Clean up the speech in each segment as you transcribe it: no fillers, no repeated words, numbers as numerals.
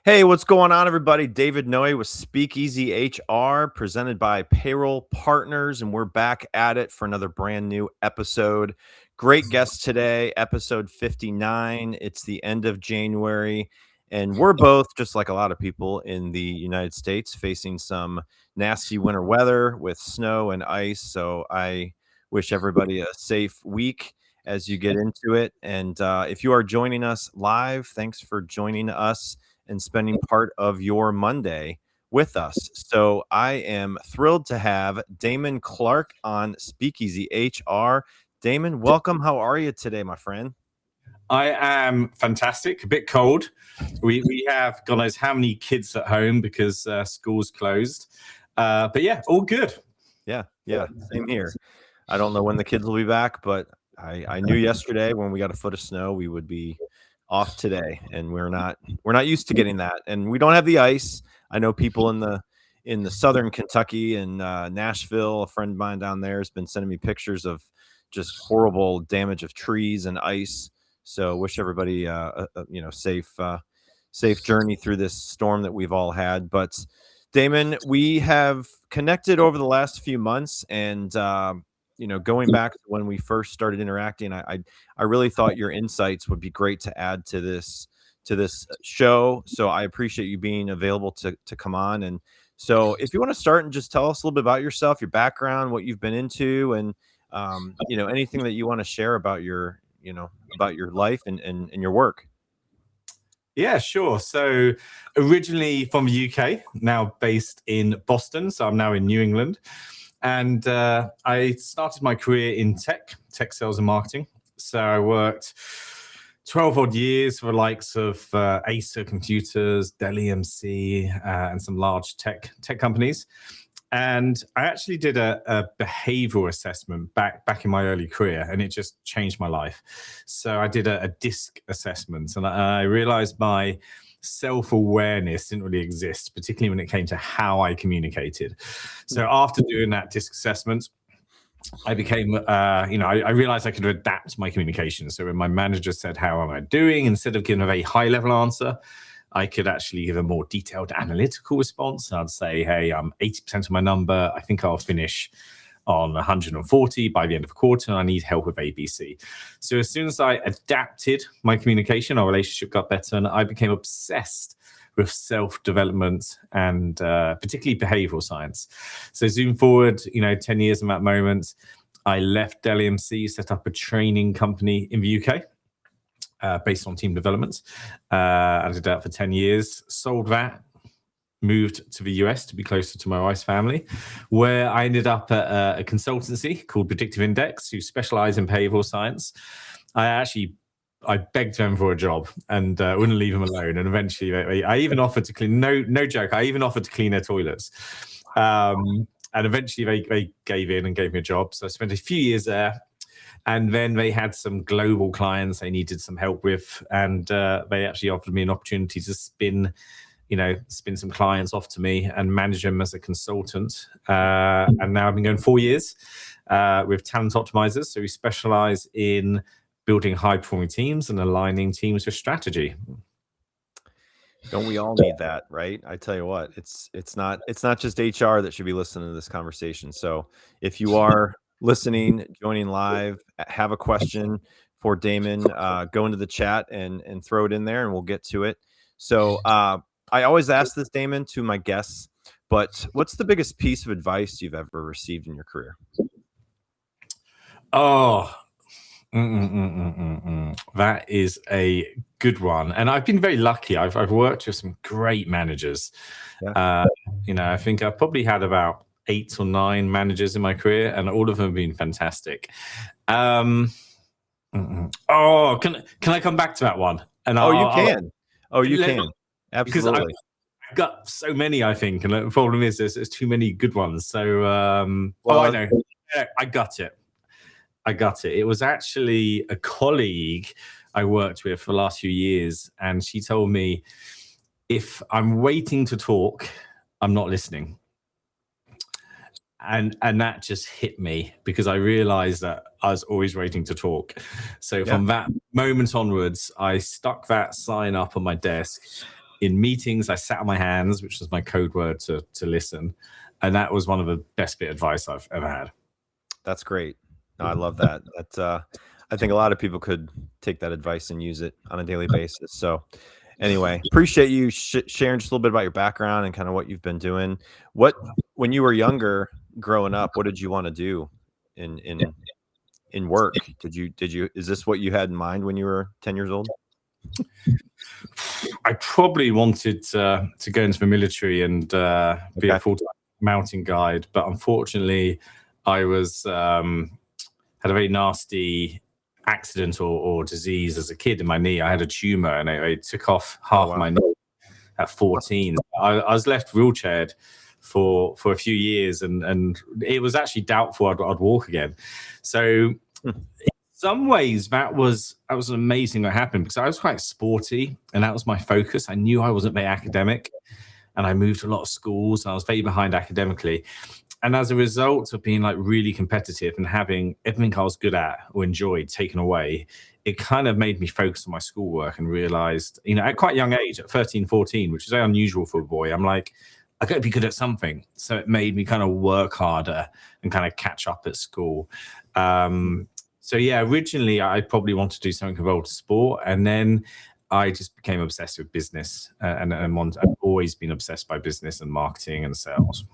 Hey, what's going on, everybody? David Noe with Speakeasy HR, presented by Payroll Partners, and we're back at it for another brand new episode. Great guest today, episode 59. It's the end of January, and we're both, just like a lot of people in the United States, facing some nasty winter weather with snow and ice. So I wish everybody a safe week as you get into it. And if you are joining us live, thanks for joining us and spending part of your Monday with us. So I am thrilled to have Damon Clark on Speakeasy HR. Damon, welcome. How are you today, my friend? I am fantastic. A bit cold. We have God knows how many kids at home because school's closed. But yeah, all good. Yeah, same here. I don't know when the kids will be back, but I knew yesterday when we got a foot of snow we would be off today, and we're not used to getting that, and we don't have the ice. I know people in the southern Kentucky and Nashville. A friend of mine down there has been sending me pictures of just horrible damage of trees and ice. So wish everybody safe journey through this storm that we've all had. But Damon, we have connected over the last few months, and going back to when we first started interacting, I really thought your insights would be great to add to this show. So I appreciate you being available to come on. And so if you want to start and just tell us a little bit about yourself, your background, what you've been into, and anything that you want to share about your life and your work. Yeah, sure. So originally from the UK, now based in Boston. So I'm now in New England. And I started my career in tech sales and marketing. So I worked 12 odd years for the likes of Acer Computers, Dell EMC, and some large tech companies. And I actually did a behavioral assessment back in my early career, and it just changed my life. So I did a DISC assessment, and I realized my self-awareness didn't really exist, particularly when it came to how I communicated. So after doing that DISC assessment, I became, I realized I could adapt my communication. So when my manager said, "How am I doing?" instead of giving a very high-level answer, I could actually give a more detailed analytical response. I'd say, "Hey, I'm 80% of my number. I think I'll finish on 140 by the end of the quarter, and I need help with ABC." So as soon as I adapted my communication, our relationship got better, and I became obsessed with self-development and particularly behavioral science. So zoom forward, 10 years from that moment, I left Dell EMC, set up a training company in the UK. Based on team development. I did that for 10 years, sold that, moved to the US to be closer to my wife's family, where I ended up at a consultancy called Predictive Index, who specialize in behavioral science. I begged them for a job and wouldn't leave them alone. And eventually, I even offered to clean, no joke, I even offered to clean their toilets. And eventually they gave in and gave me a job. So I spent a few years there. And then they had some global clients they needed some help with, and they actually offered me an opportunity to spin some clients off to me and manage them as a consultant. And now I've been going 4 years with Talent Optimizers. So we specialize in building high-performing teams and aligning teams with strategy. Don't we all need that, right? I tell you what, it's not just HR that should be listening to this conversation. So if you are listening, joining live, have a question for Damon, go into the chat and throw it in there, and we'll get to it. So I always ask this, Damon, to my guests, but what's the biggest piece of advice you've ever received in your career? Oh, that is a good one. And I've been very lucky. I've worked with some great managers. Yeah. I think I've probably had about 8 or 9 managers in my career, and all of them have been fantastic. Oh, can I come back to that one? And you can. You can. Absolutely. Because I've got so many, I think, and the problem is there's too many good ones. So, I know. I got it. It was actually a colleague I worked with for the last few years, and she told me, if I'm waiting to talk, I'm not listening. And that just hit me, because I realized that I was always waiting to talk. So from that moment onwards, I stuck that sign up on my desk. in meetings, I sat on my hands, which was my code word to listen. And that was one of the best bit of advice I've ever had. That's great. No, I love that. I think a lot of people could take that advice and use it on a daily basis. So anyway, appreciate you sharing just a little bit about your background and kind of what you've been doing. When you were younger, growing up, what did you want to do in work? Is this what you had in mind when you were 10 years old? I probably wanted to go into the military and be a full-time mountain guide, but unfortunately, I was had a very nasty accident or disease as a kid in my knee. I had a tumor, and I took off half my knee at 14. I was left wheelchaired for a few years, and it was actually doubtful I'd walk again. So in some ways that was an amazing what happened, because I was quite sporty and that was my focus. I knew I wasn't very academic, and I moved to a lot of schools and I was very behind academically. And as a result of being like really competitive and having everything I was good at or enjoyed taken away, it kind of made me focus on my schoolwork and realized, at quite a young age, at 13, 14, which is very unusual for a boy, I'm like, I got to be good at something. So it made me kind of work harder and kind of catch up at school. So yeah, originally I probably wanted to do something involved with sport, and then I just became obsessed with business, and I've always been obsessed by business and marketing and sales.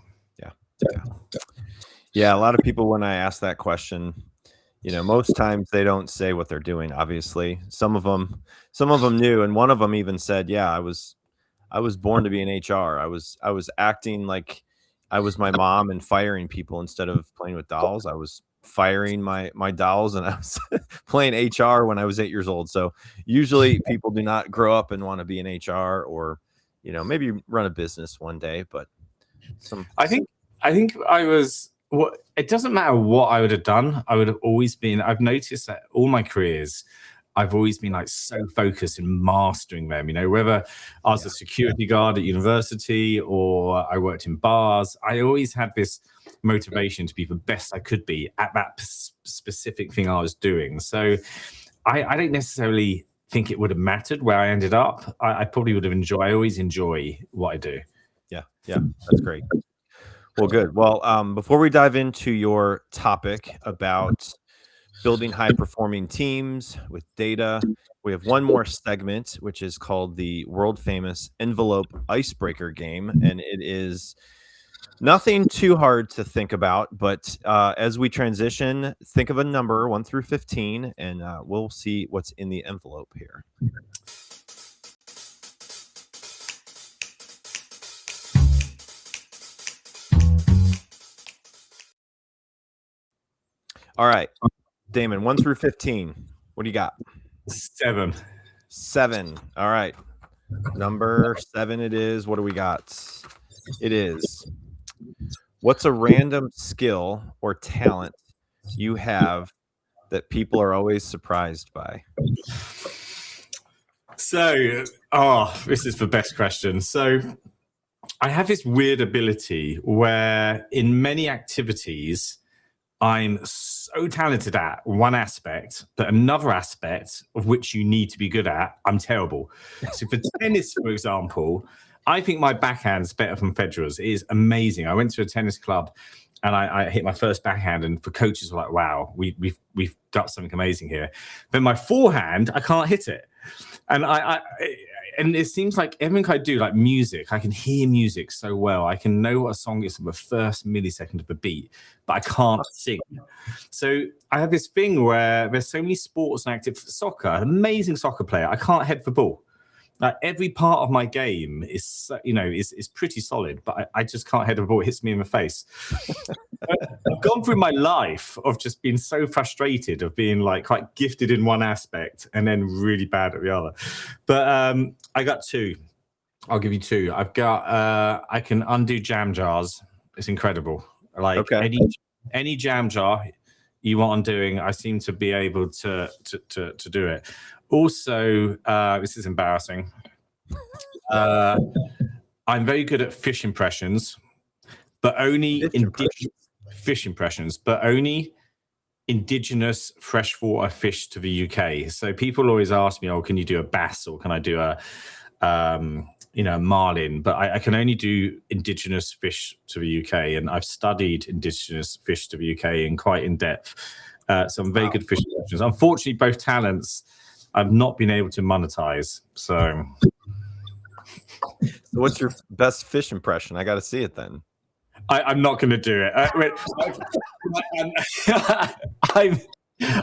Yeah. A lot of people, when I ask that question, most times they don't say what they're doing. Obviously, some of them knew, and one of them even said, "Yeah, I was born to be in HR. I was acting like I was my mom and firing people instead of playing with dolls. I was firing my dolls, and I was playing HR when I was 8 years old." So usually people do not grow up and want to be in HR, or maybe run a business one day. But I think I was. It doesn't matter what I would have done. I would have always been. I've noticed that all my careers, I've always been like so focused in mastering them. Whether I was a security guard at university or I worked in bars, I always had this motivation to be the best I could be at that specific thing I was doing. So I don't necessarily think it would have mattered where I ended up. I probably would have enjoyed. I always enjoy what I do. Yeah, that's great. Well, good. Well, before we dive into your topic about building high-performing teams with data, we have one more segment, which is called the world-famous envelope icebreaker game, and it is nothing too hard to think about. But as we transition, think of a number 1 through 15, and we'll see what's in the envelope here. All right, Damon, 1 through 15. What do you got? 7. 7. All right. Number 7 it is. What do we got? It is, what's a random skill or talent you have that people are always surprised by? So, this is the best question. So I have this weird ability where in many activities, I'm so talented at one aspect, but another aspect of which you need to be good at, I'm terrible. So for tennis, for example, I think my backhand's better than Federer's. It is amazing. I went to a tennis club and I hit my first backhand, and the coaches were like, "Wow, we've got something amazing here." But my forehand, I can't hit it, and and it seems like everything I do, like music, I can hear music so well. I can know what a song is from the first millisecond of the beat, but I can't sing. So I have this thing where there's so many sports and active soccer, an amazing soccer player. I can't head the ball. Like every part of my game is pretty solid, but I just can't head the ball. It hits me in the face. I've gone through my life of just being so frustrated of being like quite gifted in one aspect and then really bad at the other. But I got 2. I'll give you 2. I've got I can undo jam jars. It's incredible. Like any jam jar you want undoing, I seem to be able to do it. Also, this is embarrassing. I'm very good at fish impressions, but only indigenous freshwater fish to the UK. So people always ask me, "Oh, can you do a bass or can I do a marlin, but I can only do indigenous fish to the UK, and I've studied indigenous fish to the UK in quite in depth. Some very good fish impressions. Unfortunately, both talents I've not been able to monetize. So what's your best fish impression? I got to see it then. I'm not going to do it.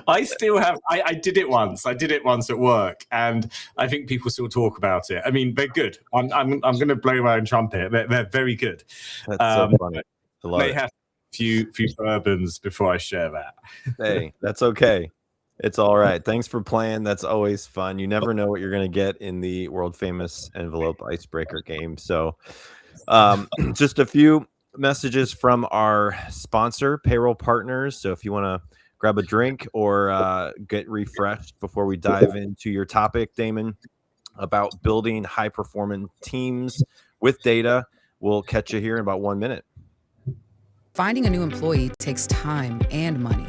I still have. I did it once. I did it once at work, and I think people still talk about it. I mean, they're good. I'm going to blow my own trumpet. They're very good. That's so funny. I love may it. have a few bourbons before I share that. Hey, that's okay. It's all right. Thanks for playing. That's always fun. You never know what you're going to get in the world famous envelope icebreaker game. So, just a few messages from our sponsor, Payroll Partners. So, if you want to grab a drink or get refreshed before we dive into your topic, Damon, about building high performing teams with data, we'll catch you here in about 1 minute. Finding a new employee takes time and money.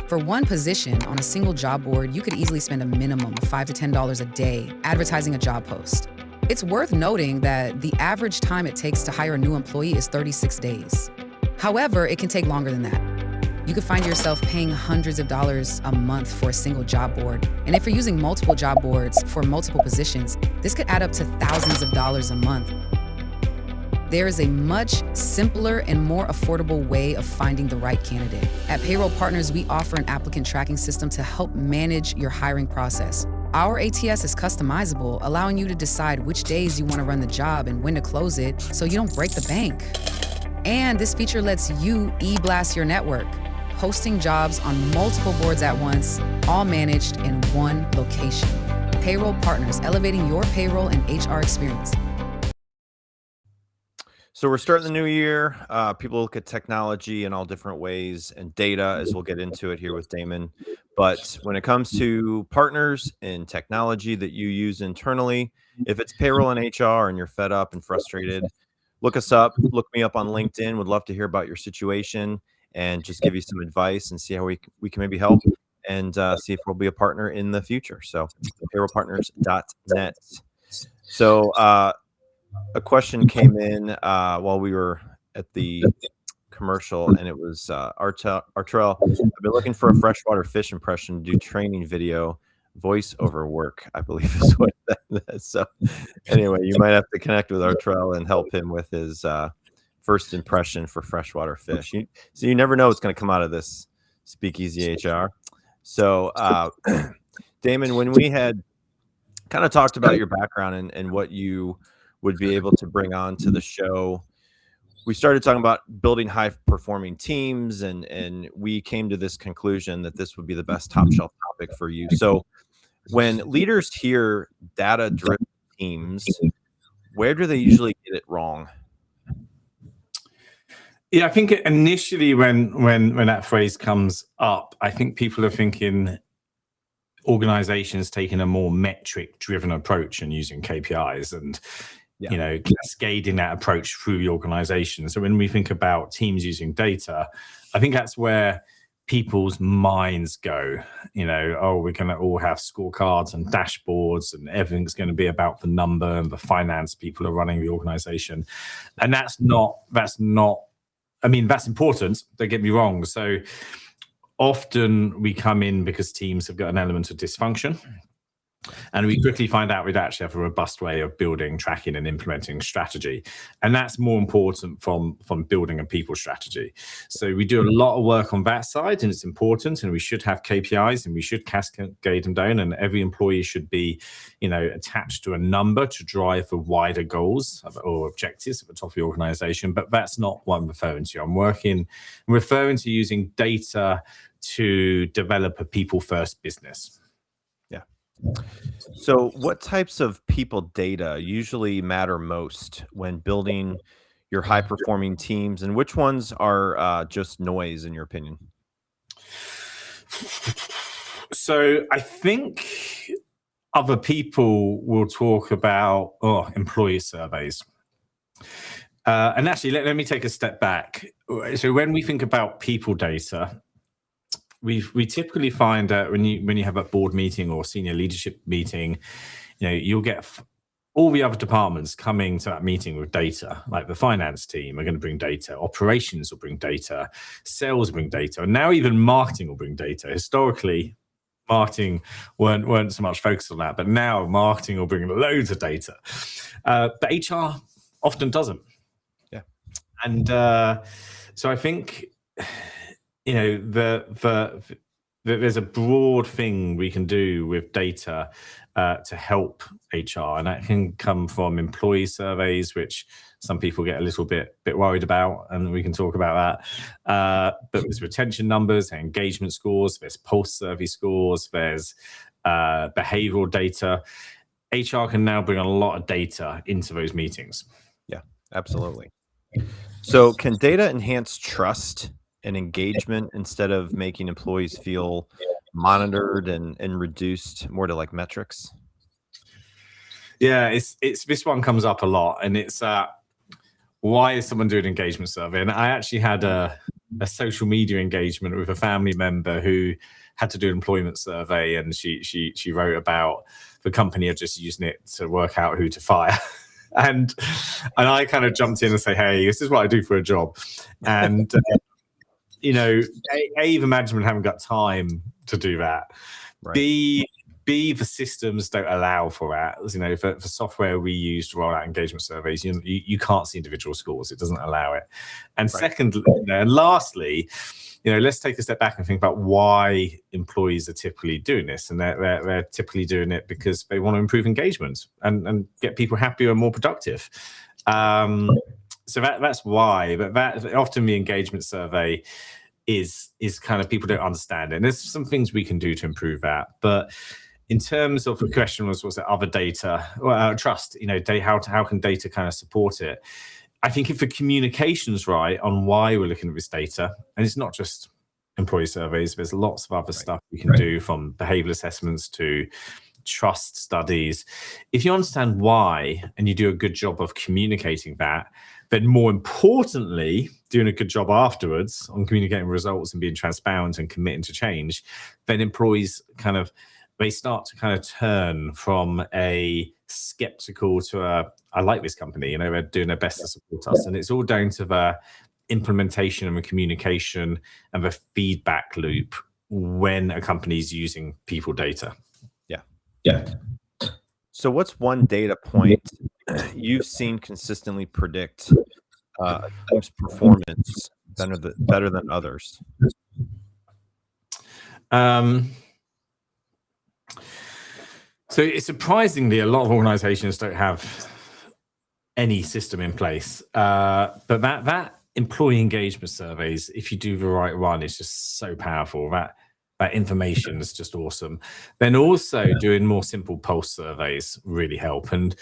For one position on a single job board, you could easily spend a minimum of $5 to $10 a day advertising a job post. It's worth noting that the average time it takes to hire a new employee is 36 days. However, it can take longer than that. You could find yourself paying hundreds of dollars a month for a single job board. And if you're using multiple job boards for multiple positions, this could add up to thousands of dollars a month. There is a much simpler and more affordable way of finding the right candidate. At Payroll Partners, we offer an applicant tracking system to help manage your hiring process. Our ATS is customizable, allowing you to decide which days you want to run the job and when to close it so you don't break the bank. And this feature lets you e-blast your network, posting jobs on multiple boards at once, all managed in one location. Payroll Partners, elevating your payroll and HR experience. So we're starting the new year. People look at technology in all different ways and data, as we'll get into it here with Damon. But when it comes to partners in technology that you use internally, if it's payroll and HR and you're fed up and frustrated, look us up. Look me up on LinkedIn. Would love to hear about your situation and just give you some advice and see how we can maybe help and see if we'll be a partner in the future. So payrollpartners.net. So a question came in while we were at the commercial, and it was Artrell. I've been looking for a freshwater fish impression to do training video, voice over work, I believe is what that is. So anyway, you might have to connect with Artrell and help him with his first impression for freshwater fish. So you never know what's going to come out of this Speakeasy HR. So Damon, when we had kind of talked about your background and what you would be able to bring on to the show, we started talking about building high performing teams, and we came to this conclusion that this would be the best top shelf topic for you. So when leaders hear data driven teams, where do they usually get it wrong? Yeah, I think initially when that phrase comes up, I think people are thinking organizations taking a more metric driven approach and using KPIs and cascading that approach through the organization. So when we think about teams using data, I think that's where people's minds go. We're going to all have scorecards and dashboards and everything's going to be about the number and the finance people are running the organization. And that's important, don't get me wrong. So often we come in because teams have got an element of dysfunction. And we quickly find out we'd actually have a robust way of building, tracking, and implementing strategy. And that's more important from building a people strategy. So we do a lot of work on that side, and it's important, and we should have KPIs, and we should cascade them down, and every employee should be, attached to a number to drive the wider goals or objectives at the top of the organization. But that's not what I'm referring to. I'm referring to using data to develop a people-first business. So what types of people data usually matter most when building your high performing teams, and which ones are just noise in your opinion? So I think other people will talk about employee surveys. And actually, let me take a step back. So when we think about people data, we typically find that when you have a board meeting or senior leadership meeting, you'll get all the other departments coming to that meeting with data, like the finance team are going to bring data, operations will bring data, sales will bring data, and now even marketing will bring data. Historically, marketing weren't so much focused on that, but now marketing will bring loads of data. But HR often doesn't. Yeah. And so I think, there's a broad thing we can do with data to help HR, and that can come from employee surveys, which some people get a little bit worried about, and we can talk about that. But there's retention numbers, engagement scores, there's pulse survey scores, there's behavioral data. HR can now bring a lot of data into those meetings. Yeah, absolutely. So can data enhance trust and engagement instead of making employees feel monitored and reduced more to like metrics? Yeah, it's this one comes up a lot, and it's why is someone doing an engagement survey? And I actually had a social media engagement with a family member who had to do an employment survey, and she wrote about the company are just using it to work out who to fire. And I kind of jumped in and say, hey, this is what I do for a job. And the management haven't got time to do that. Right. B, the systems don't allow for that. For software we use to roll out engagement surveys, you can't see individual scores. It doesn't allow it. And Right. Secondly, and lastly, let's take a step back and think about why employees are typically doing this. And they're typically doing it because they want to improve engagement and get people happier and more productive. So that's why. But that often the engagement survey is kind of, people don't understand it. And there's some things we can do to improve that. But in terms of the question was it other data, trust, how can data kind of support it? I think if the communication's right on why we're looking at this data, and it's not just employee surveys, there's lots of other stuff we can do, from behavioral assessments to trust studies. If you understand why and you do a good job of communicating that, then more importantly, doing a good job afterwards on communicating results and being transparent and committing to change, then employees they start to kind of turn from a skeptical to I like this company, they're doing their best to support us. And it's all down to the implementation and the communication and the feedback loop when a company is using people data. Yeah. So what's one data point you've seen consistently predict a team's performance better than others? So surprisingly, a lot of organizations don't have any system in place. But that employee engagement surveys, if you do the right one, is just so powerful. That information is just awesome. Then also doing more simple pulse surveys really help. And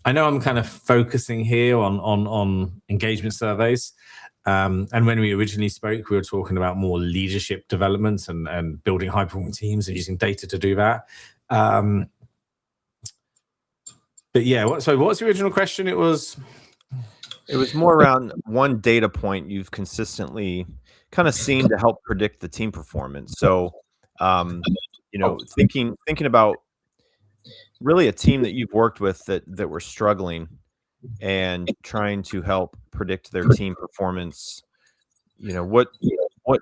I know I'm kind of focusing here on engagement surveys. And when we originally spoke, we were talking about more leadership development and building high-performing teams and using data to do that. But yeah, what's the original question? It was more around one data point you've consistently kind of seen to help predict the team performance. So, thinking about really a team that you've worked with that were struggling and trying to help predict their team performance. What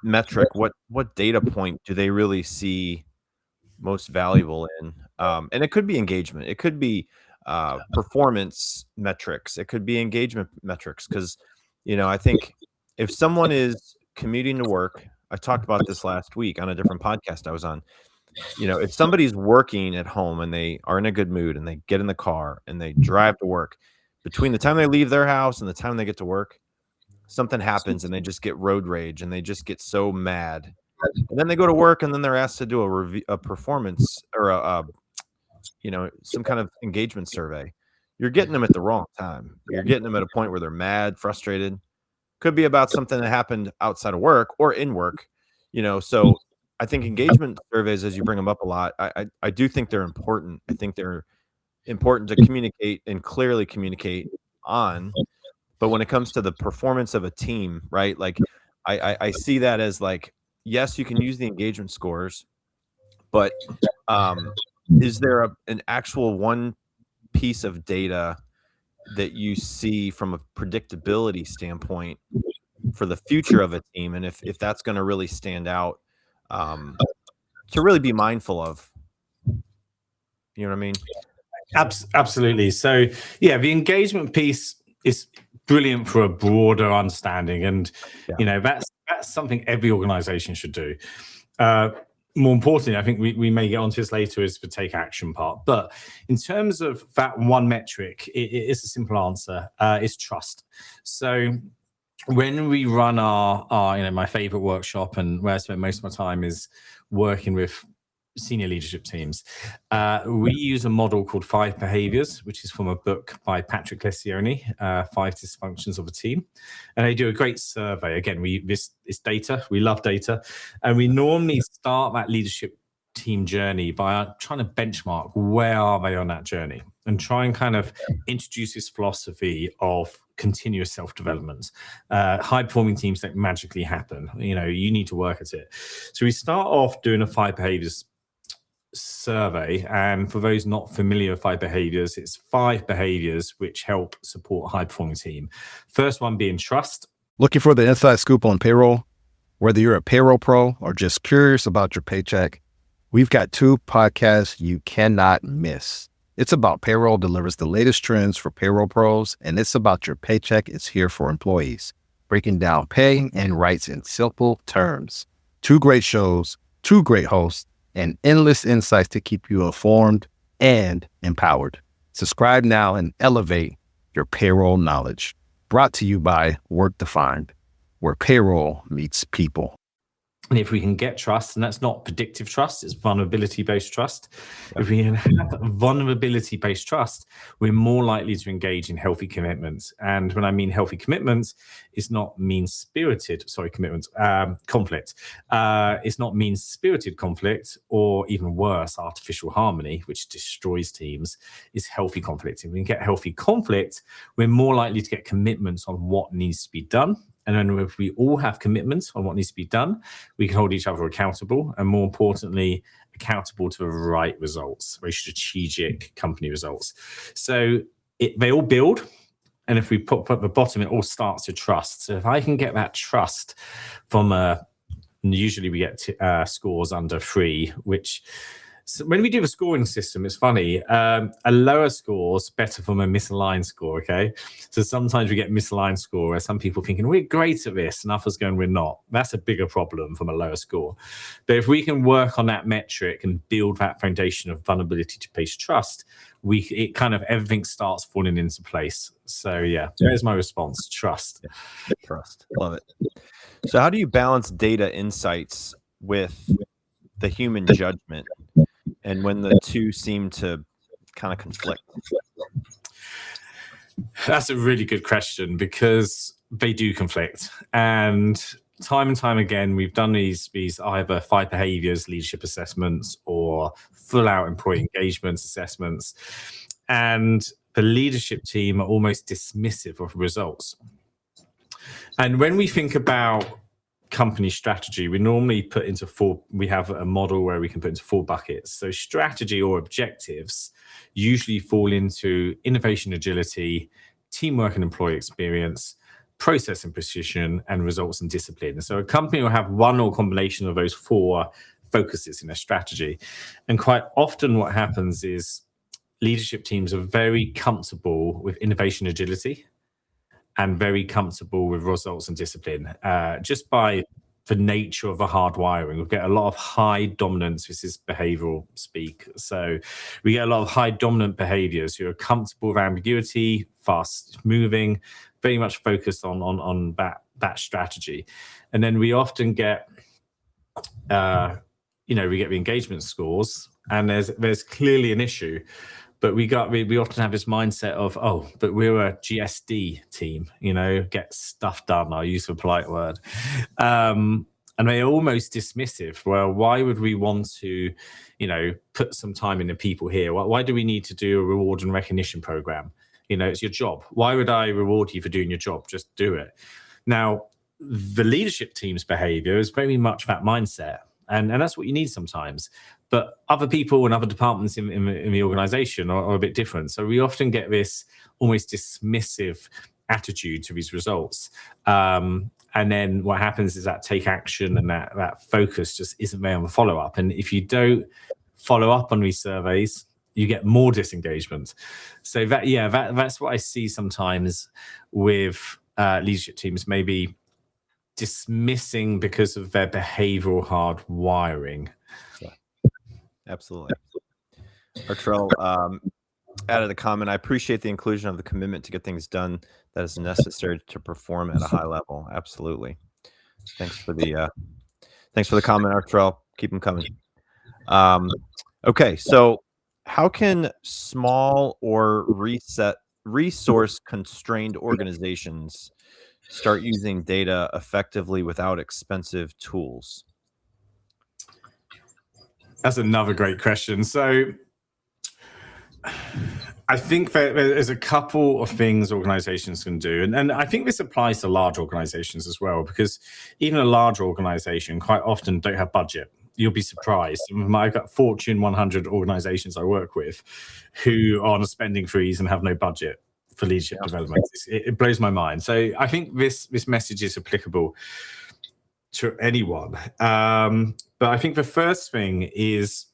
metric, what data point do they really see most valuable in? And it could be engagement. It could be performance metrics. It could be engagement metrics. Because, I think if someone is commuting to work, I talked about this last week on a different podcast I was on. If somebody's working at home and they are in a good mood and they get in the car and they drive to work, between the time they leave their house and the time they get to work, something happens and they just get road rage and they just get so mad. And then they go to work and then they're asked to do a performance or some kind of engagement survey. You're getting them at the wrong time. You're getting them at a point where they're mad, frustrated. Could be about something that happened outside of work or in work. So I think engagement surveys, as you bring them up a lot, I do think they're important. I think they're important to communicate and clearly communicate on. But when it comes to the performance of a team, right? Like I see that as like, yes, you can use the engagement scores, but is there an actual one piece of data that you see from a predictability standpoint for the future of a team, and if that's going to really stand out, to really be mindful of? You know what I mean? Absolutely. So, yeah, the engagement piece is brilliant for a broader understanding, and that's something every organization should do. More importantly, I think we may get onto this later, is the take action part. But in terms of that one metric, it's a simple answer. It's trust. So when we run our my favorite workshop, and where I spend most of my time, is working with senior leadership teams. We use a model called 5 Behaviors, which is from a book by Patrick Lencioni, 5 Dysfunctions of a Team. And they do a great survey. Again, this is data. We love data. And we normally start that leadership team journey by trying to benchmark where are they on that journey, and try and kind of introduce this philosophy of continuous self-development. High-performing teams don't magically happen. You need to work at it. So we start off doing a 5 Behaviors survey, and for those not familiar with 5 Behaviors, it's 5 behaviors which help support a high-performing team. First one being trust. Looking for the inside scoop on payroll? Whether you're a payroll pro or just curious about your paycheck, we've got 2 podcasts you cannot miss. It's About Payroll delivers the latest trends for payroll pros, and It's About Your Paycheck is here for employees, breaking down pay and rights in simple terms. 2 great shows, 2 great hosts, and endless insights to keep you informed and empowered. Subscribe now and elevate your payroll knowledge. Brought to you by Work Defined, where payroll meets people. And if we can get trust, and that's not predictive trust, it's vulnerability-based trust. If we can have vulnerability-based trust, we're more likely to engage in healthy commitments. And when I mean healthy commitments, it's not mean-spirited, conflict. It's not mean-spirited conflict, or even worse, artificial harmony, which destroys teams. It's healthy conflict. If we can get healthy conflict, we're more likely to get commitments on what needs to be done. And then if we all have commitments on what needs to be done, we can hold each other accountable, and more importantly, accountable to the right results, very strategic company results. So they all build. And if we put at the bottom, it all starts with trust. So if I can get that trust from usually we get scores under 3, which... So when we do the scoring system, it's funny. A lower score is better from a misaligned score, okay? So sometimes we get misaligned score where some people thinking, we're great at this, and others going, we're not. That's a bigger problem from a lower score. But if we can work on that metric and build that foundation of vulnerability to base trust, it kind of everything starts falling into place. So yeah, there's my response, trust. Trust, love it. So how do you balance data insights with the human judgment, and when the 2 seem to kind of conflict? That's a really good question, because they do conflict. And time again, we've done these either 5 Behaviors leadership assessments or full out employee engagement assessments. And the leadership team are almost dismissive of results. And when we think about company strategy, we normally put into 4, we have a model where we can put into 4 buckets. So strategy or objectives usually fall into innovation, agility, teamwork and employee experience, process and precision, and results and discipline. So a company will have one or combination of those 4 focuses in their strategy. And quite often what happens is leadership teams are very comfortable with innovation, agility, and very comfortable with results and discipline, just by the nature of the hardwiring. We get a lot of high dominance. This is behavioral speak. So we get a lot of high dominant behaviors who are comfortable with ambiguity, fast moving, very much focused on that strategy. And then we often get, we get the engagement scores, and there's clearly an issue. But we often have this mindset of, but we're a GSD team, get stuff done. I'll use a polite word. And they're almost dismissive. Well, why would we want to, put some time into people here? Why do we need to do a reward and recognition program? It's your job. Why would I reward you for doing your job? Just do it. Now, the leadership team's behavior is very much that mindset. And that's what you need sometimes. but other people and other departments in the organization are a bit different. So we often get this almost dismissive attitude to these results. And then what happens is that take action and that focus just isn't there on the follow-up. And if you don't follow up on these surveys, you get more disengagement. So that's what I see sometimes with leadership teams, maybe dismissing because of their behavioral hardwiring. Yeah, absolutely. Artrell added a comment. I appreciate the inclusion of the commitment to get things done that is necessary to perform at a high level. Absolutely. Thanks for the comment, Artrell. Keep them coming. Okay, so how can small or resource-constrained organizations start using data effectively without expensive tools? That's another great question. So I think that there's a couple of things organizations can do. And I think this applies to large organizations as well, because even a large organization quite often don't have budget. You'll be surprised. I've got Fortune 100 organizations I work with who are on a spending freeze and have no budget for leadership development. It blows my mind. So I think this message is applicable to anyone. But I think the first thing is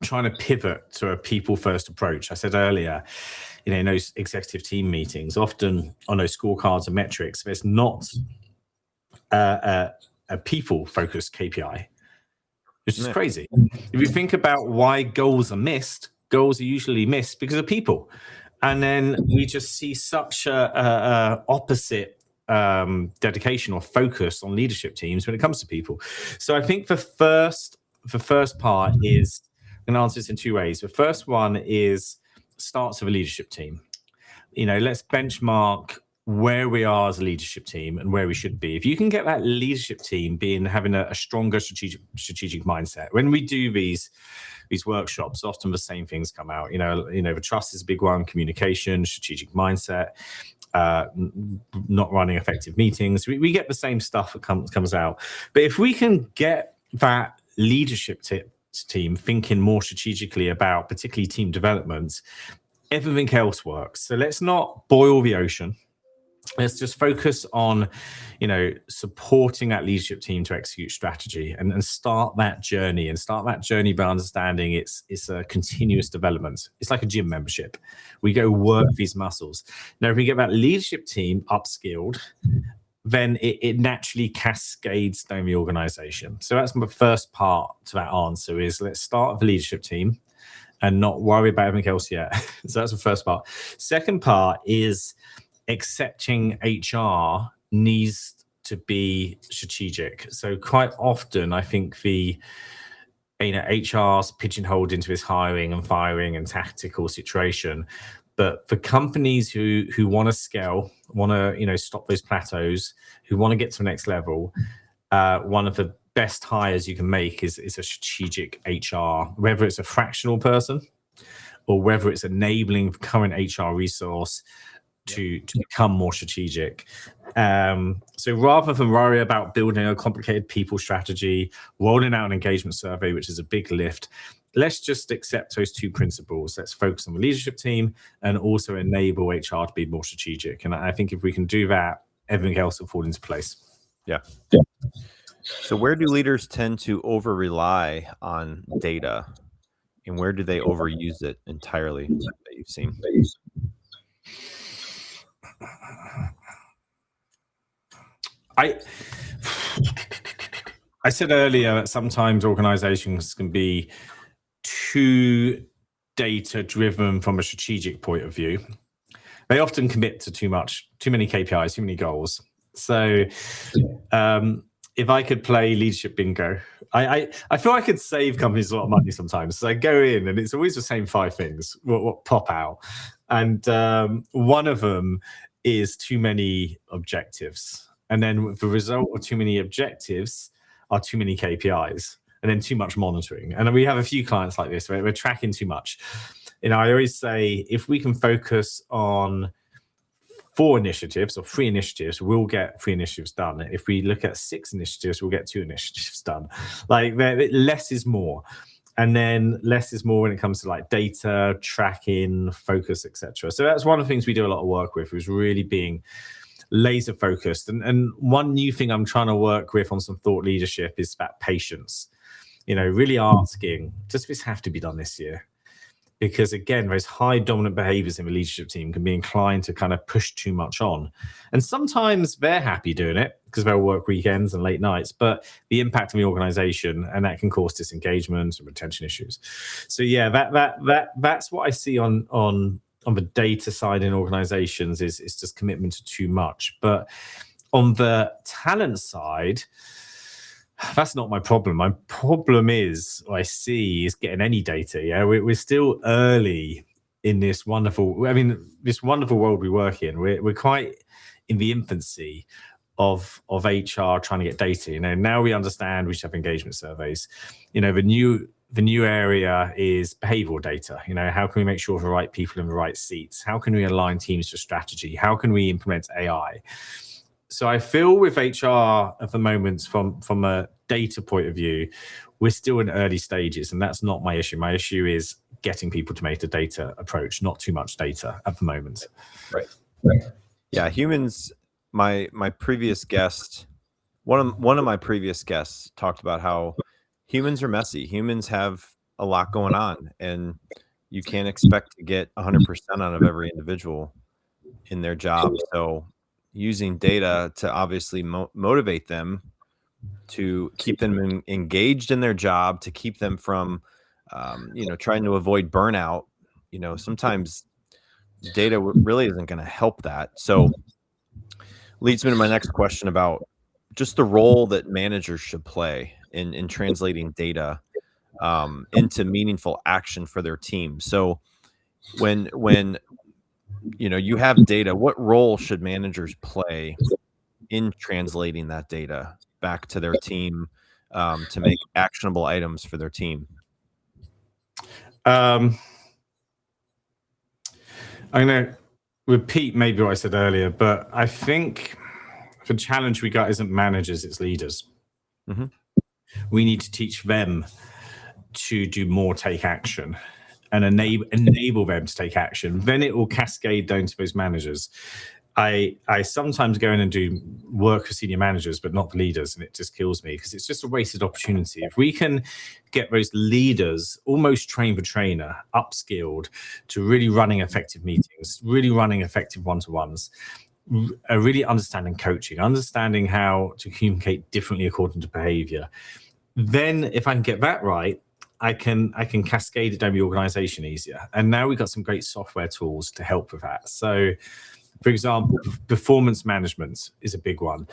trying to pivot to a people-first approach. I said earlier, in those executive team meetings, often on those scorecards and metrics, there's not a people-focused KPI, which is crazy. If you think about why goals are missed, goals are usually missed because of people. And then we just see such a opposite dedication or focus on leadership teams when it comes to people. So I think the first part is, I'm going to answer this in two ways. The first one is starts with a leadership team. Let's benchmark where we are as a leadership team and where we should be. If you can get that leadership team having a stronger strategic mindset. When we do these workshops, often the same things come out. The trust is a big one, communication, strategic mindset, not running effective meetings. We get the same stuff that comes out. But if we can get that leadership team thinking more strategically about particularly team development, everything else works. So let's not boil the ocean. Let's just focus on, supporting that leadership team to execute strategy and start that journey by understanding it's a continuous development. It's like a gym membership. We go work these muscles. Now, if we get that leadership team upskilled, then it naturally cascades down the organization. So that's my first part to that answer is let's start with the leadership team and not worry about everything else yet. So that's the first part. Second part is accepting HR needs to be strategic. So quite often, I think the HR's pigeonholed into this hiring and firing and tactical situation. But for companies who want to scale, want to stop those plateaus, who want to get to the next level, one of the best hires you can make is a strategic HR, whether it's a fractional person or whether it's enabling current HR resource to become more strategic. So rather than worry about building a complicated people strategy, rolling out an engagement survey, which is a big lift, let's just accept those two principles. Let's focus on the leadership team and also enable HR to be more strategic. And I think if we can do that, everything else will fall into place. Yeah. So where do leaders tend to over-rely on data, and where do they overuse it entirely that you've seen? I said earlier that sometimes organizations can be too data-driven from a strategic point of view. They often commit to too many KPIs, too many goals. So if I could play leadership bingo, I feel I could save companies a lot of money sometimes. So I go in and it's always the same 5 things what pop out. And one of them is too many objectives. And then the result of too many objectives are too many KPIs and then too much monitoring. And we have a few clients like this where we're tracking too much. I always say, if we can focus on 4 initiatives or 3 initiatives, we'll get 3 initiatives done. If we look at 6 initiatives, we'll get 2 initiatives done. Like less is more. And then less is more when it comes to like data, tracking, focus, etc. So that's one of the things we do a lot of work with, is really being laser focused. And one new thing I'm trying to work with on some thought leadership is about patience. Really asking, does this have to be done this year? Because again, those high dominant behaviors in the leadership team can be inclined to kind of push too much on. And sometimes they're happy doing it because they'll work weekends and late nights, but the impact on the organization, and that can cause disengagement and retention issues. So yeah, that's what I see on the data side in organizations is just commitment to too much. But on the talent side, that's not my problem. My problem is, I see, is getting any data. Yeah, we're still early in this wonderful world we work in. We're quite in the infancy of HR trying to get data. Now we understand we should have engagement surveys. The new area is behavioral data. How can we make sure the right people in the right seats? How can we align teams to strategy? How can we implement AI? So I feel with HR at the moment, from a data point of view, we're still in early stages, and that's not my issue. My issue is getting people to make a data approach, not too much data at the moment. Right. Yeah, humans. My previous guest, one of my previous guests talked about how humans are messy. Humans have a lot going on, and you can't expect to get 100% out of every individual in their job. So using data to obviously motivate them, to keep them engaged in their job, to keep them from, trying to avoid burnout. Sometimes data really isn't going to help that. So leads me to my next question about just the role that managers should play in translating data into meaningful action for their team. So when you have data, what role should managers play in translating that data back to their team to make actionable items for their team? I'm going to repeat maybe what I said earlier, but I think the challenge we got isn't managers, it's leaders. Mm-hmm. We need to teach them to do more, take action, and enable them to take action. Then it will cascade down to those managers. I sometimes go in and do work for senior managers, but not the leaders, and it just kills me because it's just a wasted opportunity. If we can get those leaders almost train the trainer, upskilled to really running effective meetings, really running effective one-to-ones, really understanding coaching, understanding how to communicate differently according to behavior, then if I can get that right, I can cascade it down the organization easier. And now we've got some great software tools to help with that. So, for example, performance management is a big one.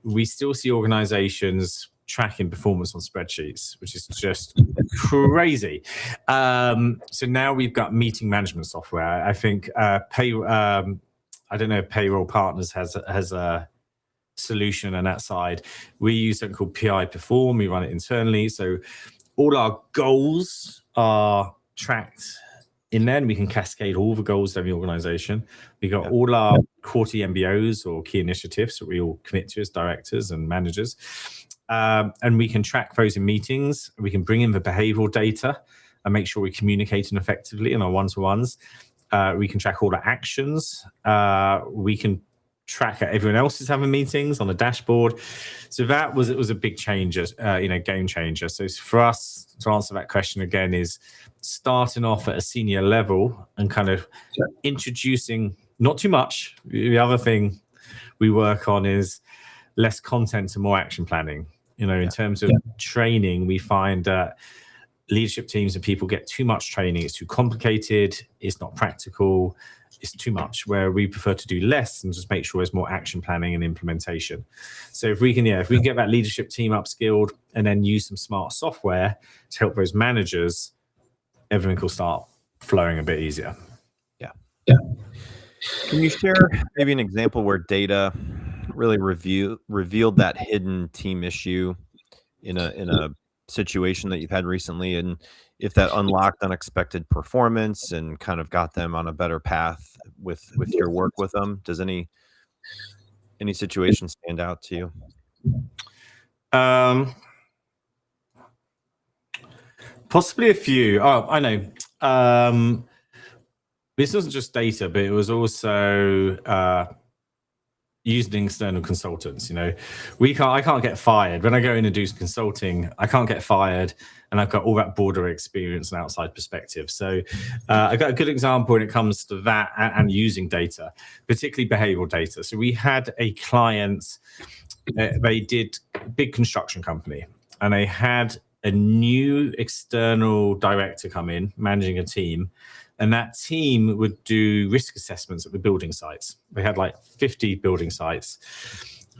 We still see organizations tracking performance on spreadsheets, which is just crazy. So now we've got meeting management software. I think I don't know if Payroll Partners has a solution on that side. We use something called PI Perform. We run it internally. So all our goals are tracked in there, and we can cascade all the goals of the organization. We got all our quarterly MBOs or key initiatives that we all commit to as directors and managers. And we can track those in meetings. We can bring in the behavioral data and make sure we're communicating effectively in our one-to-ones. We can track all the actions. We can track how everyone else is having meetings on a dashboard. So it was a big change, game changer. So for us to answer that question again is starting off at a senior level and kind of introducing, not too much. The other thing we work on is less content and more action planning. In terms of training, we find that leadership teams and people get too much training. It's too complicated. It's not practical. It's too much, where we prefer to do less and just make sure there's more action planning and implementation. So if we can get that leadership team upskilled and then use some smart software to help those managers, everything will start flowing a bit easier. Yeah. Can you share maybe an example where data really revealed that hidden team issue in a situation that you've had recently? And if that unlocked unexpected performance and kind of got them on a better path with your work with them? Does any situation stand out to you? Possibly a few. Oh, I know. This wasn't just data, but it was also using external consultants. I can't get fired when I go in and do consulting. I can't get fired, and I've got all that broader experience and outside perspective. So I got a good example when it comes to that and using data, particularly behavioral data. So we had a client. They did a big construction company, and they had a new external director come in, managing a team, and that team would do risk assessments at the building sites. They had like 50 building sites.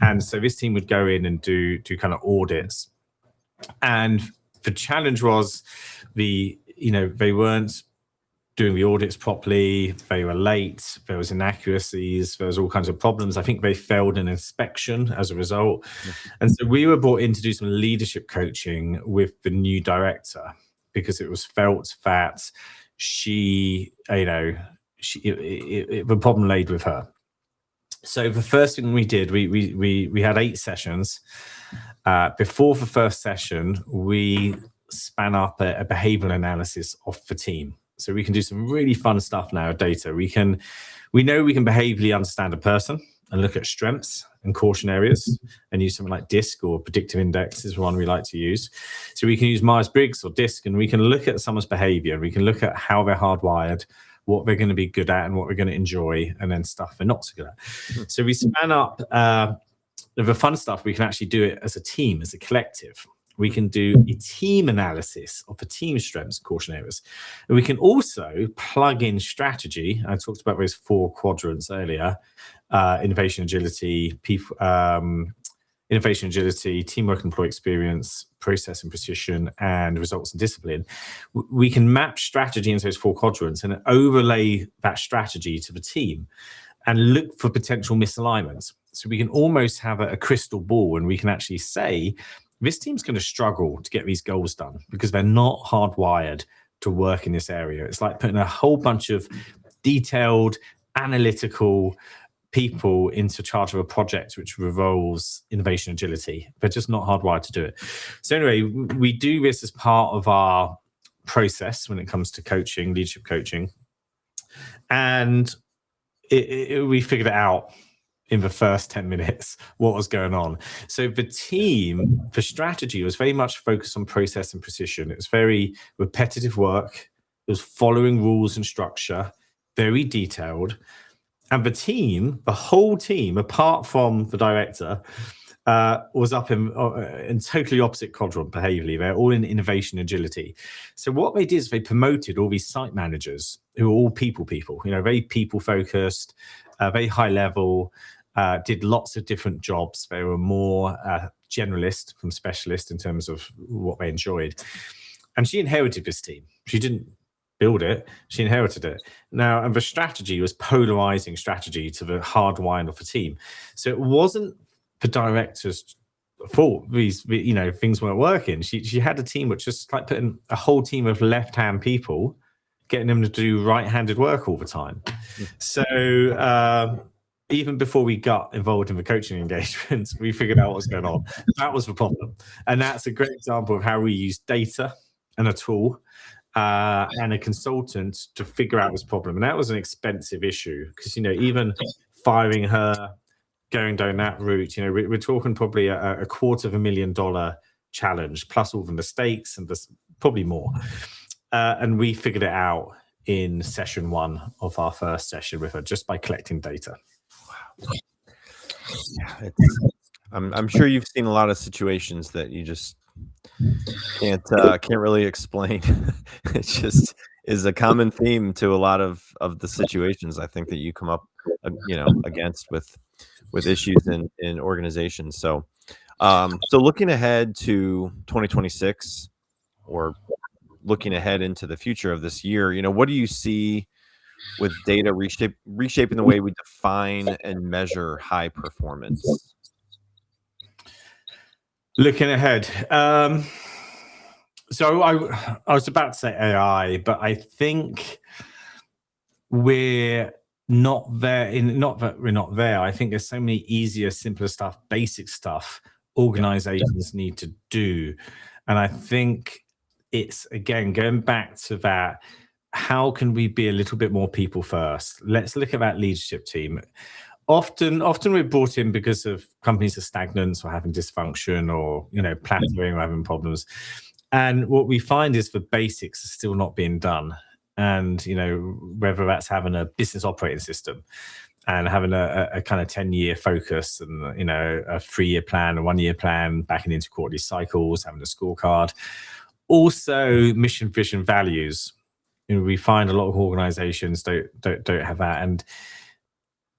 And so this team would go in and do kind of audits. And the challenge was they weren't doing the audits properly. They were late. There was inaccuracies. There was all kinds of problems. I think they failed an inspection as a result. And so we were brought in to do some leadership coaching with the new director, because it was felt that the problem laid with her. So the first thing we did, we had 8 sessions. Before the first session, we span up a behavioral analysis of the team. So we can do some really fun stuff now with data. We know we can behaviorally understand a person and look at strengths and caution areas, and use something like DISC, or predictive index is one we like to use. So we can use Myers-Briggs or DISC, and we can look at someone's behavior. We can look at how they're hardwired, what they're going to be good at, and what they're going to enjoy, and then stuff they're not so good at. So we span up the fun stuff. We can actually do it as a team, as a collective. We can do a team analysis of the team strengths, caution areas. And we can also plug in strategy. I talked about those 4 quadrants earlier: innovation, agility, teamwork, employee experience, process and precision, and results and discipline. We can map strategy into those 4 quadrants and overlay that strategy to the team and look for potential misalignments. So we can almost have a crystal ball, and we can actually say, this team's going to struggle to get these goals done because they're not hardwired to work in this area. It's like putting a whole bunch of detailed, analytical people into charge of a project which revolves innovation agility. They're just not hardwired to do it. So anyway, we do this as part of our process when it comes to coaching, leadership coaching. And we figured it out in the first 10 minutes what was going on. So the team for strategy was very much focused on process and precision. It was very repetitive work. It was following rules and structure, very detailed. And the whole team, apart from the director, was up in totally opposite quadrant behaviorally. They're all in innovation agility. So what they did is they promoted all these site managers who were all people, very people focused, very high level, did lots of different jobs. They were more generalist from specialist in terms of what they enjoyed. And she inherited this team. She didn't build it, she inherited it. Now, and the strategy was polarizing strategy to the hard wind of the team. So it wasn't the director's fault things weren't working. She had a team which just like putting a whole team of left-hand people, getting them to do right-handed work all the time. So even before we got involved in the coaching engagements, we figured out what was going on. That was the problem. And that's a great example of how we use data and a tool and a consultant to figure out this problem. And that was an expensive issue because, even firing her, going down that route, we're talking probably a $250,000 challenge, plus all the mistakes and probably more. And we figured it out in session 1 of our first session with her just by collecting data. Wow. Yeah, I'm sure you've seen a lot of situations that you just can't really explain. It just is a common theme to a lot of the situations I think that you come up against with issues in organizations. So looking ahead to 2026, or looking ahead into the future of this year, what do you see with data reshaping the way we define and measure high performance? Looking ahead, So I was about to say AI, but I think we're not there. Not that we're not there. I think there's so many easier, simpler stuff, basic stuff organizations need to do. And I think it's, again, going back to that, how can we be a little bit more people first? Let's look at that leadership team. Often we're brought in because of companies are stagnant or having dysfunction or, plateauing or having problems. And what we find is the basics are still not being done. And, whether that's having a business operating system and having a kind of 10-year focus and, a 3-year plan, a 1-year plan, backing into quarterly cycles, having a scorecard. Also, mission, vision, values. We find a lot of organizations don't have that. And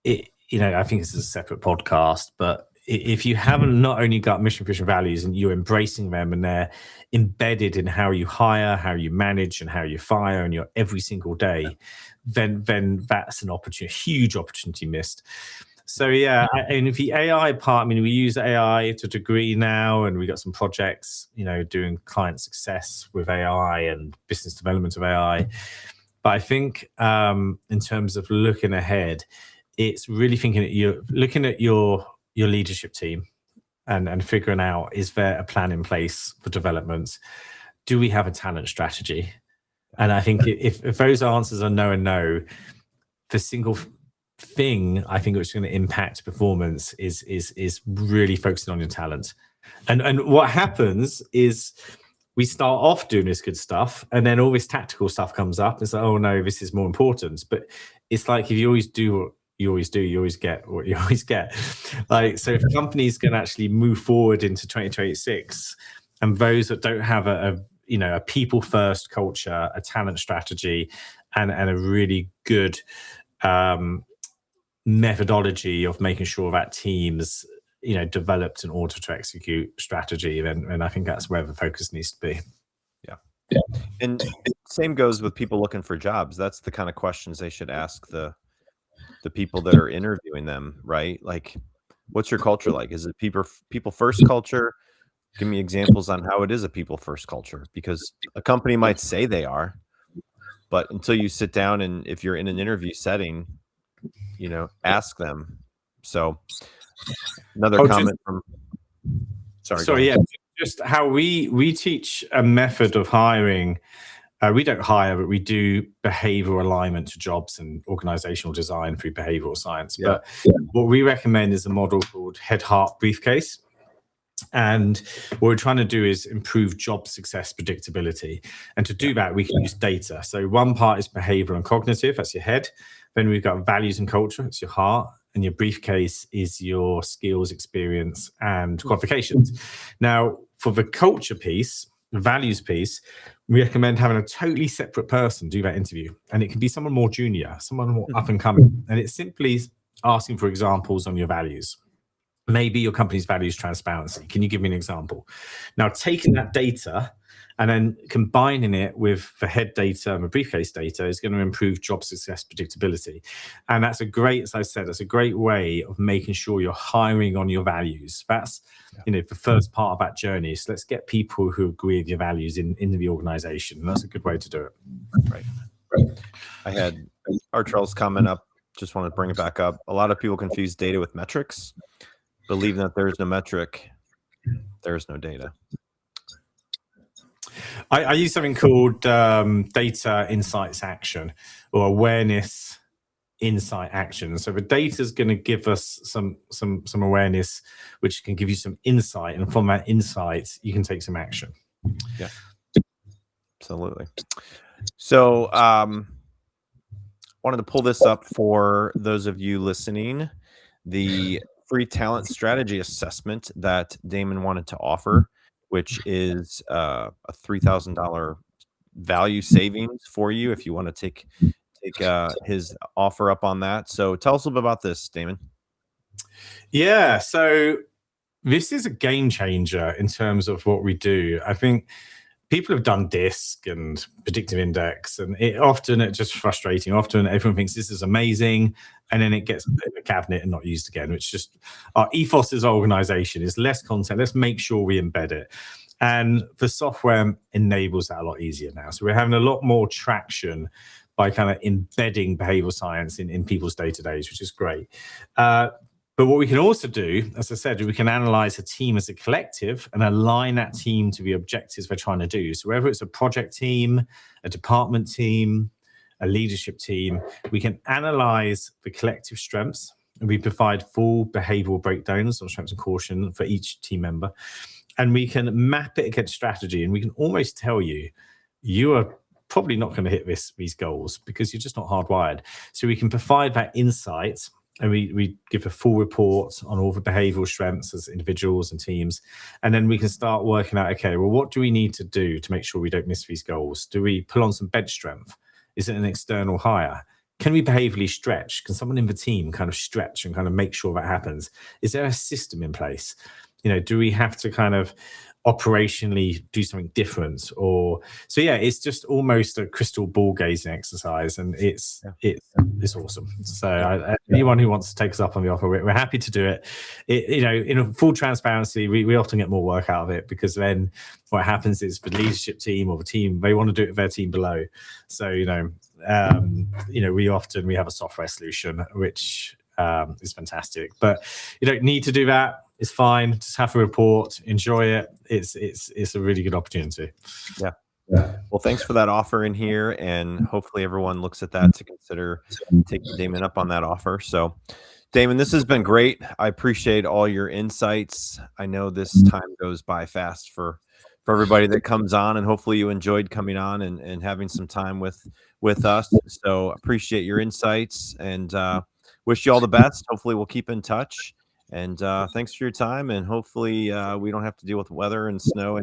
I think this is a separate podcast, but if you haven't not only got mission, vision, values, and you're embracing them and they're embedded in how you hire, how you manage, and how you fire, and you're every single day, then that's an opportunity, huge opportunity missed. So yeah, and if the AI part, we use AI to a degree now, and we got some projects, doing client success with AI and business development of AI. But I think in terms of looking ahead, it's really thinking that you're looking at your leadership team and figuring out, is there a plan in place for development? Do we have a talent strategy? And I think if those answers are no and no, the single thing I think which is going to impact performance is really focusing on your talent. And what happens is we start off doing this good stuff, and then all this tactical stuff comes up. It's like, oh no, this is more important. But it's like, if you always do what you always do, you always get what you always get. Like, so if companies can actually move forward into 2026, and those that don't have a people first culture, a talent strategy, and a really good methodology of making sure that teams developed in order to execute strategy, and I think that's where the focus needs to be. Yeah. And same goes with people looking for jobs. That's the kind of questions they should ask the people that are interviewing them, right? Like, what's your culture like? Is it people first culture? Give me examples on how it is a people first culture, because a company might say they are, but until you sit down and if you're in an interview setting, ask them. So another comment from, sorry, yeah, just how we teach a method of hiring. We don't hire, but we do behavioral alignment to jobs and organizational design through behavioral science. Yeah. But what we recommend is a model called Head, Heart, Briefcase. And what we're trying to do is improve job success predictability. And to do that, we can use data. So one part is behavioral and cognitive, that's your head. Then we've got values and culture, it's your heart. And your briefcase is your skills, experience, and qualifications. Now, for the culture piece, the values piece, we recommend having a totally separate person do that interview. And it can be someone more junior, someone more up and coming. And it's simply asking for examples on your values. Maybe your company's values transparency. Can you give me an example? Now, taking that data and then combining it with the head data and the briefcase data is going to improve job success predictability. And that's a great, as I said, that's a great way of making sure you're hiring on your values. That's the first part of that journey. So let's get people who agree with your values into the organization. And that's a good way to do it. Right. I had Artrell's comment up. Just want to bring it back up. A lot of people confuse data with metrics, believing that there's no metric, there's no data. I use something called data insights action, or awareness insight action. So the data is going to give us some awareness, which can give you some insight, and from that insight, you can take some action. Yeah, absolutely. So, wanted to pull this up for those of you listening. The free talent strategy assessment that Damon wanted to offer, which is a $3,000 value savings for you if you want to take his offer up on that. So tell us a little bit about this, Damon. Yeah, so this is a game changer in terms of what we do. I think people have done DISC and predictive index, and it's just frustrating. Often everyone thinks this is amazing, and then it gets put in the cabinet and not used again, which just our ethos as an organization is less content. Let's make sure we embed it. And the software enables that a lot easier now. So we're having a lot more traction by kind of embedding behavioral science in people's day-to-days, which is great. But what we can also do, as I said, we can analyze a team as a collective and align that team to the objectives we're trying to do. So whether it's a project team, a department team, a leadership team, we can analyze the collective strengths, and we provide full behavioral breakdowns on strengths and caution for each team member. And we can map it against strategy, and we can almost tell you, you are probably not going to hit these goals because you're just not hardwired. So we can provide that insight, and we give a full report on all the behavioral strengths as individuals and teams. And then we can start working out, okay, well, what do we need to do to make sure we don't miss these goals? Do we pull on some bench strength? Is it an external hire? Can we behaviorally stretch? Can someone in the team kind of stretch and kind of make sure that happens? Is there a system in place? Do we have to kind of operationally do something different? Or so yeah, it's just almost a crystal ball gazing exercise, and it's awesome. So anyone who wants to take us up on the offer, we're happy to do it. In full transparency, we often get more work out of it, because then what happens is the leadership team or the team, they want to do it with their team below. So we have a software solution which is fantastic, but you don't need to do that. It's fine. Just have a report, enjoy it. It's a really good opportunity. Yeah. Well, thanks for that offer in here, and hopefully everyone looks at that to consider taking Damon up on that offer. So, Damon, this has been great. I appreciate all your insights. I know this time goes by fast for everybody that comes on, and hopefully you enjoyed coming on and having some time with us. So appreciate your insights, and wish you all the best. Hopefully we'll keep in touch. And thanks for your time, and hopefully we don't have to deal with weather and snow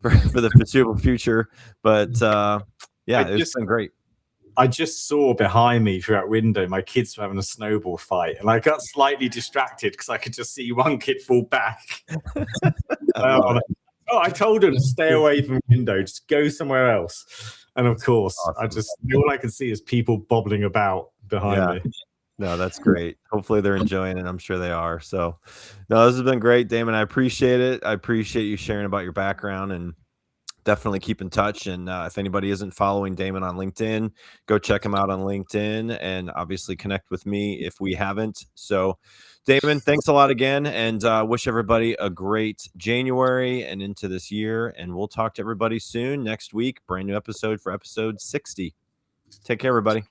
for the foreseeable future. But yeah, it's been great. I just saw behind me through that window, my kids were having a snowball fight, and I got slightly distracted because I could just see one kid fall back. I told him to stay away from the window, just go somewhere else. And of course, awesome. All I could see is people bobbling about behind me. No, that's great. Hopefully they're enjoying it. I'm sure they are. So, no, this has been great, Damon. I appreciate it. I appreciate you sharing about your background, and definitely keep in touch. And if anybody isn't following Damon on LinkedIn, go check him out on LinkedIn, and obviously connect with me if we haven't. So, Damon, thanks a lot again, and wish everybody a great January and into this year. And we'll talk to everybody soon next week. Brand new episode for episode 60. Take care, everybody.